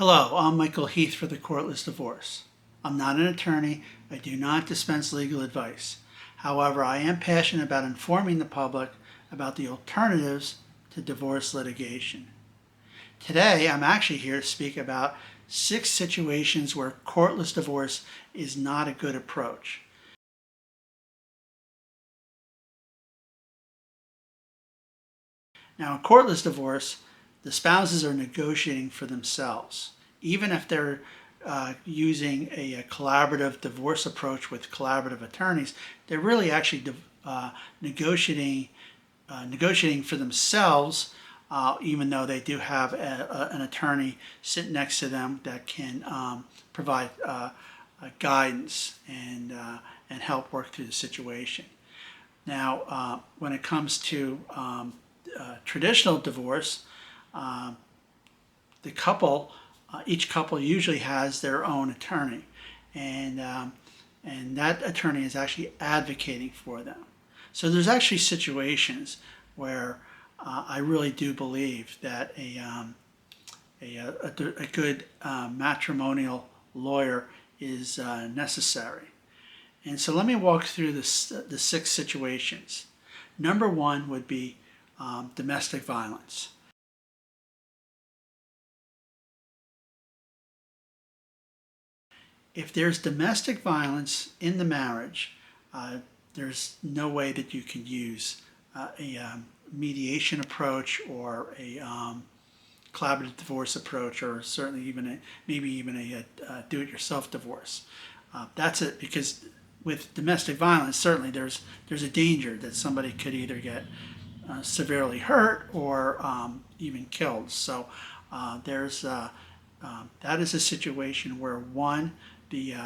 Hello, I'm Michael Heath for the Courtless Divorce. I'm not an attorney. I do not dispense legal advice. However, I am passionate about informing the public about the alternatives to divorce litigation. Today, I'm actually here to speak about 6 situations where courtless divorce is not a good approach. Now, in courtless divorce, the spouses are negotiating for themselves. Even if they're using a collaborative divorce approach with collaborative attorneys, they're really actually negotiating for themselves, even though they do have an attorney sitting next to them that can provide guidance and help work through the situation. Now, when it comes to traditional divorce, each couple usually has their own attorney, and that attorney is actually advocating for them. So there's actually situations where I really do believe that a good matrimonial lawyer is necessary. And so let me walk through the 6 situations. Number 1 would be domestic violence. If there's domestic violence in the marriage, there's no way that you can use a mediation approach or a collaborative divorce approach, or certainly maybe even a do-it-yourself divorce. That's it, because with domestic violence, certainly there's a danger that somebody could either get severely hurt or even killed. So that is a situation where the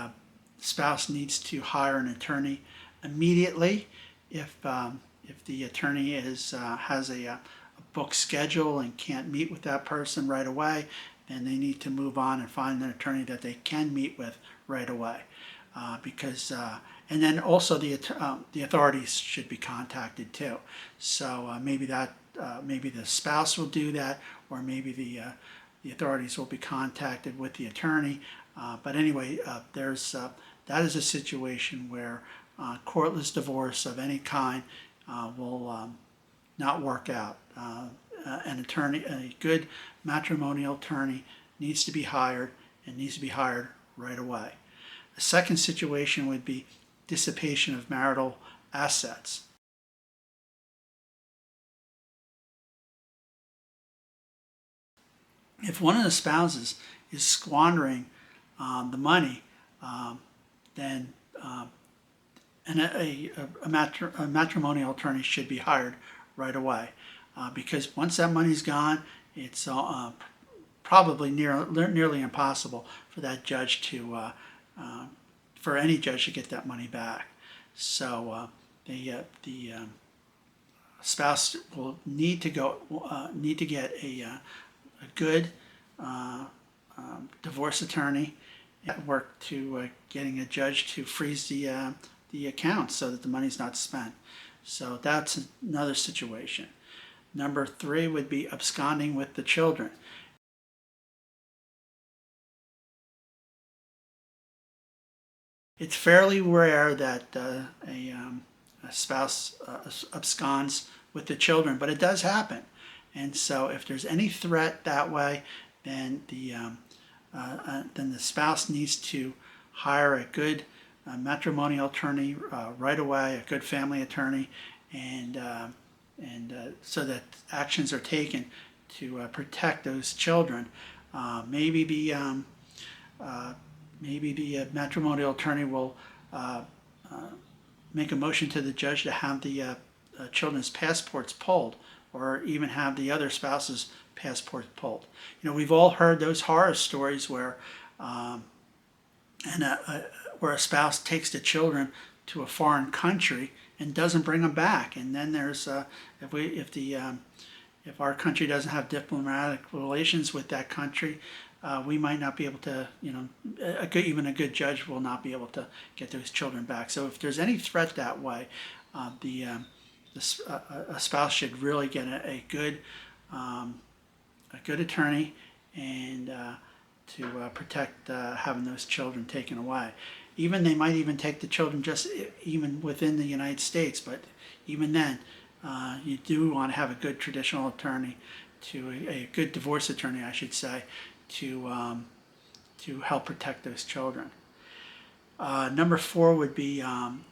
spouse needs to hire an attorney immediately. If the attorney has a booked schedule and can't meet with that person right away, then they need to move on and find an attorney that they can meet with right away. And then also the authorities should be contacted too. So maybe the spouse will do that, or maybe the authorities will be contacted with the attorney. But anyway, that is a situation where courtless divorce of any kind will not work out. A good matrimonial attorney needs to be hired, and needs to be hired right away. The second situation would be dissipation of marital assets. If one of the spouses is squandering the money, then a matrimonial attorney should be hired right away, because once that money's gone, it's probably nearly impossible for that judge for any judge to get that money back. So the spouse will need to get a good divorce attorney and work to getting a judge to freeze the account so that the money's not spent. So that's another situation. Number 3 would be absconding with the children. It's fairly rare that a spouse absconds with the children, but it does happen. And so if there's any threat that way, then the spouse needs to hire a good matrimonial attorney right away, a good family attorney, and so that actions are taken to protect those children. Maybe the matrimonial attorney will make a motion to the judge to have the children's passports pulled, or even have the other spouse's passport pulled. We've all heard those horror stories where a spouse takes the children to a foreign country and doesn't bring them back, and then there's if our country doesn't have diplomatic relations with that country, we might not be able to, even a good judge will not be able to get those children back. So if there's any threat that way, a spouse should really get a good attorney and protect having those children taken away. Even they might even take the children just even within the United States, but even then, you do want to have a good traditional attorney, a good divorce attorney, I should say, to help protect those children. Number 4 would be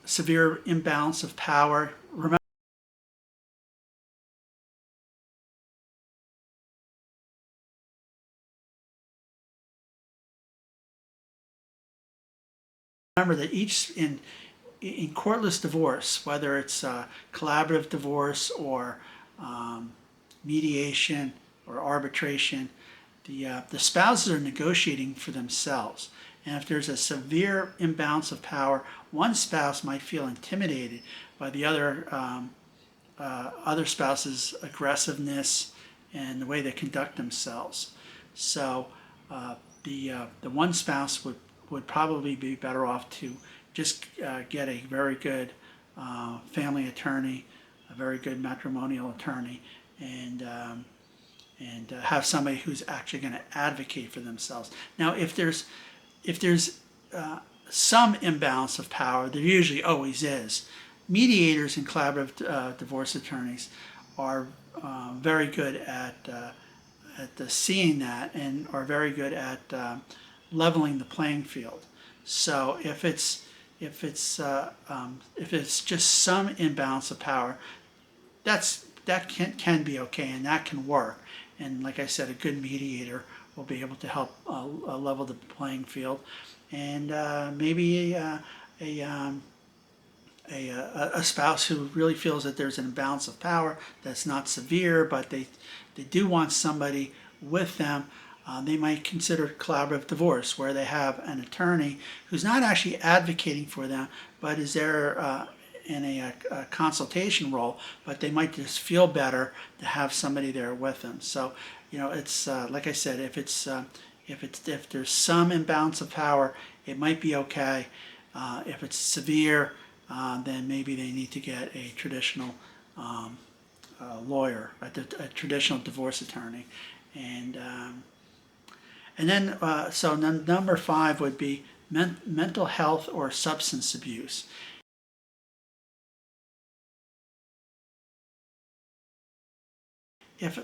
severe imbalance of power. Remember that in courtless divorce, whether it's collaborative divorce or mediation or arbitration, the spouses are negotiating for themselves. And if there's a severe imbalance of power, one spouse might feel intimidated by the other spouse's aggressiveness and the way they conduct themselves. So the one spouse would probably be better off to just get a very good family attorney, a very good matrimonial attorney, and have somebody who's actually going to advocate for themselves. Now, if there's some imbalance of power, there usually always is. Mediators and collaborative divorce attorneys are very good at seeing that, and are very good at leveling the playing field. So if it's just some imbalance of power, that can be okay, and that can work. And like I said, a good mediator will be able to help level the playing field, and maybe a spouse who really feels that there's an imbalance of power that's not severe, but they do want somebody with them. They might consider collaborative divorce, where they have an attorney who's not actually advocating for them, but is there in a consultation role, but they might just feel better to have somebody there with them. So, it's like I said, if there's some imbalance of power, it might be okay. If it's severe, then maybe they need to get a traditional lawyer, a traditional divorce attorney, and then number 5 would be mental health or substance abuse. If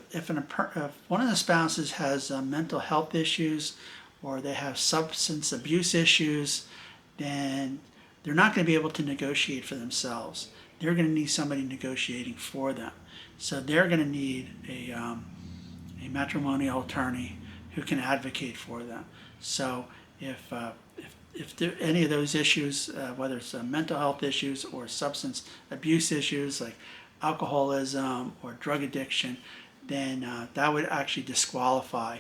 one of the spouses has mental health issues, or they have substance abuse issues, then they're not going to be able to negotiate for themselves. They're going to need somebody negotiating for them. So they're going to need a matrimonial attorney who can advocate for them. So if there any of those issues, whether it's mental health issues or substance abuse issues like alcoholism or drug addiction, then that would actually disqualify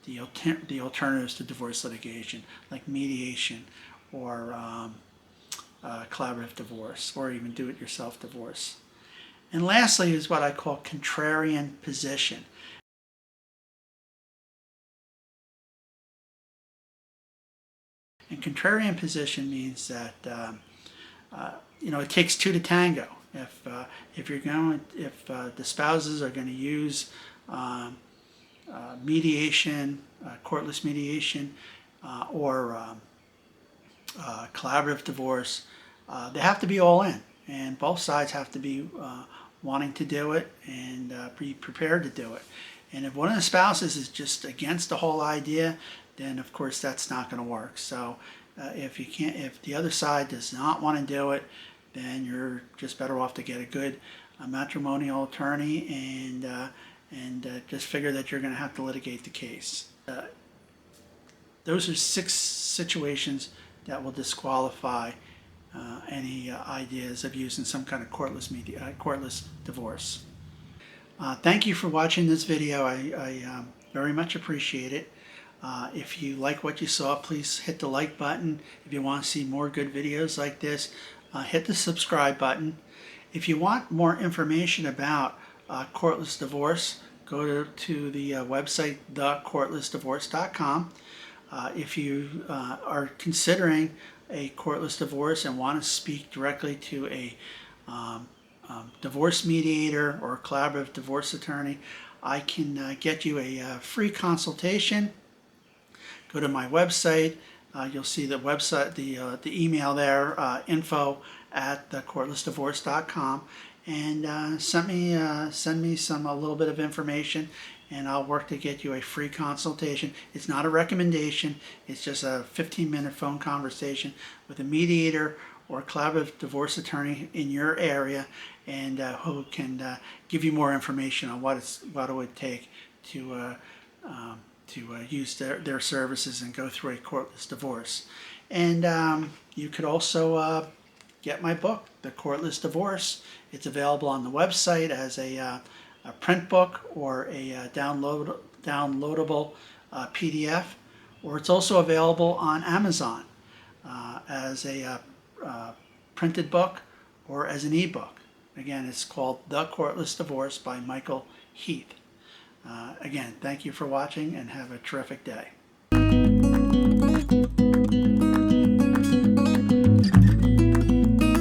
the alternatives to divorce litigation, like mediation or collaborative divorce, or even do-it-yourself divorce. And lastly is what I call contrarian position. And contrarian position means that it takes two to tango. If the spouses are going to use mediation, courtless mediation, or collaborative divorce, they have to be all in, and both sides have to be wanting to do it and be prepared to do it. And if one of the spouses is just against the whole idea, then of course that's not going to work. So if the other side does not want to do it, then you're just better off to get a good matrimonial attorney and just figure that you're going to have to litigate the case. Those are 6 situations that will disqualify any ideas of using some kind of courtless divorce. Thank you for watching this video. I very much appreciate it. If you like what you saw, please hit the like button. If you want to see more good videos like this, hit the subscribe button. If you want more information about courtless divorce, go to the website thecourtlessdivorce.com. If you are considering a courtless divorce and want to speak directly to a divorce mediator or a collaborative divorce attorney, I can get you a free consultation go to my website. You'll see the website, the email there, info@thecourtlessdivorce.com, and send me a little bit of information, and I'll work to get you a free consultation. It's not a recommendation. It's just a 15-minute phone conversation with a mediator or a collaborative divorce attorney in your area, and who can give you more information on what it would take to use their services and go through a courtless divorce. And you could also get my book, The Courtless Divorce. It's available on the website as a print book or a downloadable PDF, or it's also available on Amazon as a printed book or as an ebook. Again, it's called The Courtless Divorce by Michael Heath. Again, thank you for watching and have a terrific day.